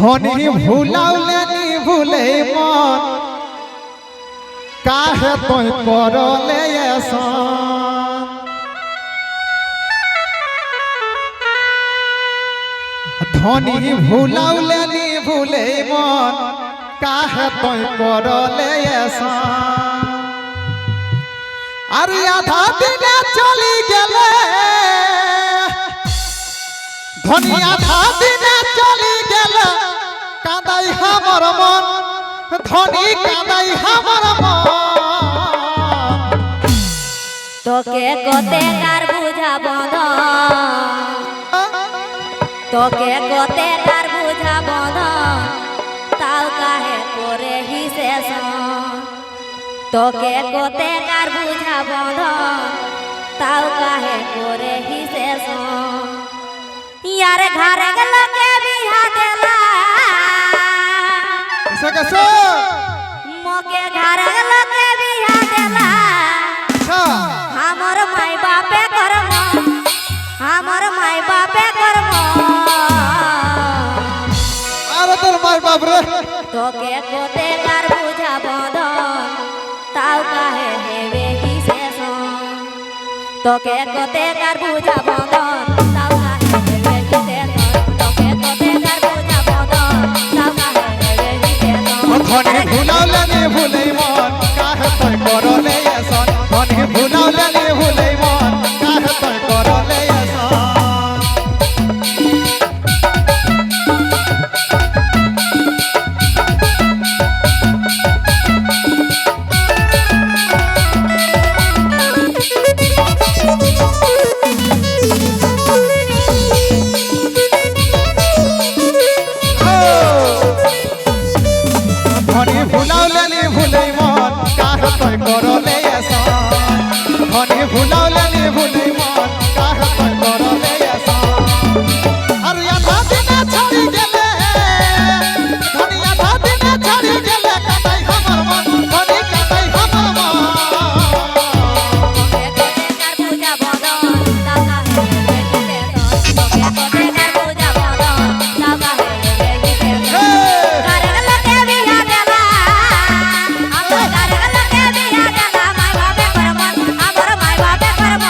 धनी भूलाउलेनी भूले मन काहे तोय करले ऐसा धनी भूलाउलेनी भूले मन काहे तोय करले ऐसा अरे आधा दिन चली गेले धनी आधा दिन चली गेले कांदाई हमर मन धनी कांदाई हमर मन তোকে কতে কার বুঝা বন্ধ তোকে কতে কার বুঝা বন্ধ তাও কাহে করে হিসেস তোকে কতে কার বুঝা বন্ধ তাও কাহে করে হিসেস यार घर लगे बिहा देला कैसे मोके घर लगे बिहा देला हमर माई बापे करम हमर माई बापे करम अरे तोर माई बाप रे तोके कोते कर बुझा बंद ताऊ काहे हेवे ही शेष तोके कोते कर बुझा बंद ताऊ काहे हेवे ही शेष तोके कोते कर बुझा बंद ताऊ काहे हेवे ही शेष धनी भूलाउलेनी भूले मन काहे तोय करले ऐसा धनी भूलाउलेनी भूले मन काहे तोय करले ऐसा धनी भूलाउलेनी भूले मन काहे तोय करले ऐसा धनी भूलाउलेनी भूले मन काहे तोय करले ऐसा अरे आधा दिन छड़ी गेले धनी आधा दिन छड़ी गेले कांदाई हमर मन धनी कांदाई हमर मन तोके कोते कर बुझा बंद ताऊ काहे हेवे ही शेष तोके कोते कर बुझा बंद ताऊ काहे हेवे ही शेष घर लगे बिहा देला हमर घर लगे बिहा देला माई बापे करम हमर माई बापे करम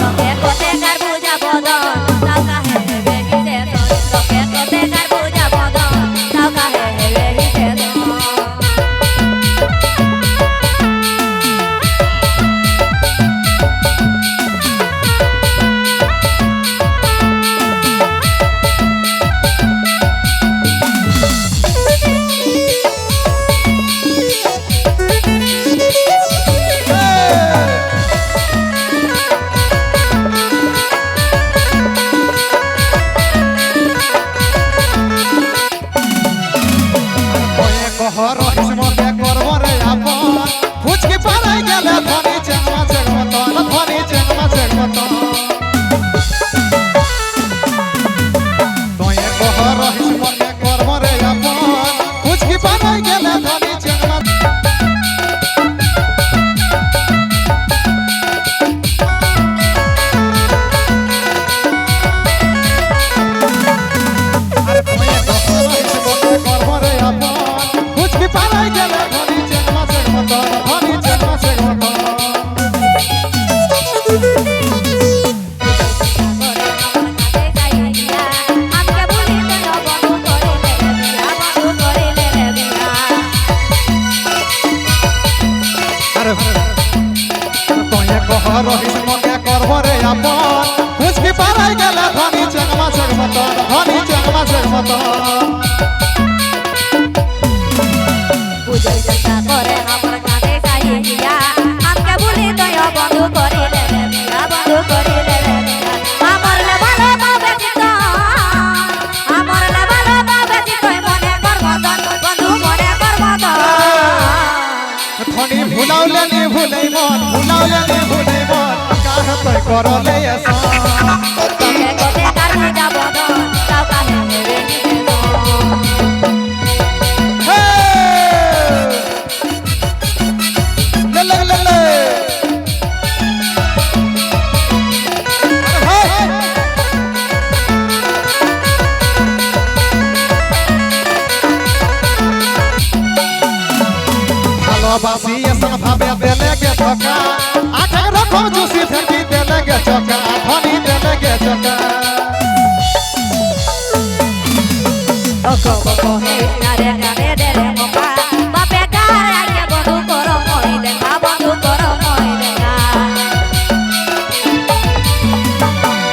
तोके कोते कर बुझा बंद ताऊ काहे हेवे ही शेष तोके कोते कर बुझा बंद ताऊ काहे हेवे ही शेष कोए कहर हिस्मते करबरे आपन फुचकी पाराई गेले धनी चेंगमा चेगमतन धनी चेंगमा चेगमतन कोए कहर हिस्मते करबरे आपन फुचकी पाराई गेले धनी चेंगमा अरे कोए कहर हिस्मते करबरे आपन फुचकी पाराई गेले धनी चेंगमा चेगमतन धनी चेंगमा चेगमतन हमके भूली तो बंधु करे ले बिया बंधु करे ले बिया अरे तोये कहर हिस्मते करबरे आपन फुचकी पाराई गेले धनी चेंगमा चेगमतन धनी चेंगमा चेगमतन पूजो जता करे हमर काटे काई बिया हमके भूली तो बंधु करे ले बिया बंधु करे ले बिया हमर ले भालो बाबे चित हमर ले भालो बाबे चित मने करबदन बंधु मने करबदन धनी भूलाउलेनी भूले मन भूलाउलेनी भूले मन काहे तोय करले ऐसा तोके कोते कर बुझा बंद ताऊ काहे हेवे ही शेष हे ले ले ले ले अरे ভালোবাসি এসন ভাবে দেলে গে ধোকা আঠেক রকম জুসি ফেঁকি দেলে গে চকা ধনী দেলে গে চকা ওগো বকো হে নারে নারে দেরে মোকা বাপে কার আগে বন্ধু করো মই দেখা বন্ধু করো মই দেখা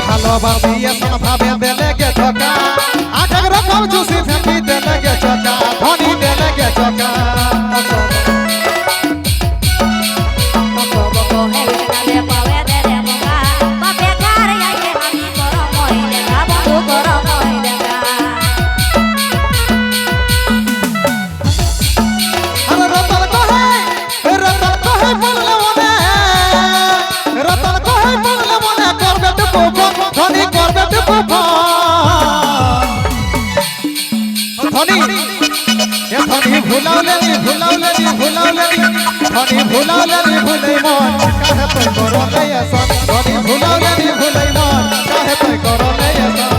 ভালোবাসি এসন ভাবে দেলে গে ধোকা আঠেক রকম জুসি ফেঁকি দেলে গে চকা ধনী দেলে গে চকা ওগো বকো হে নারে পাবে দেরে মোকা বাপে কার আগে আমি করো মই দেখা বন্ধু করো মই দেখা আরে রতন কহে বললে মনে রতন কহে বললে মনে করবে টুকু ধনী করবে টুকু ধনী এ ধনী ভুলাওলেনি ধনী ভুলাওলেনি ভুলাই মন কাহে তুই করলে এসন ধনী ভুলাওলেনি ভুলাই মন কাহে তুই করলে এসন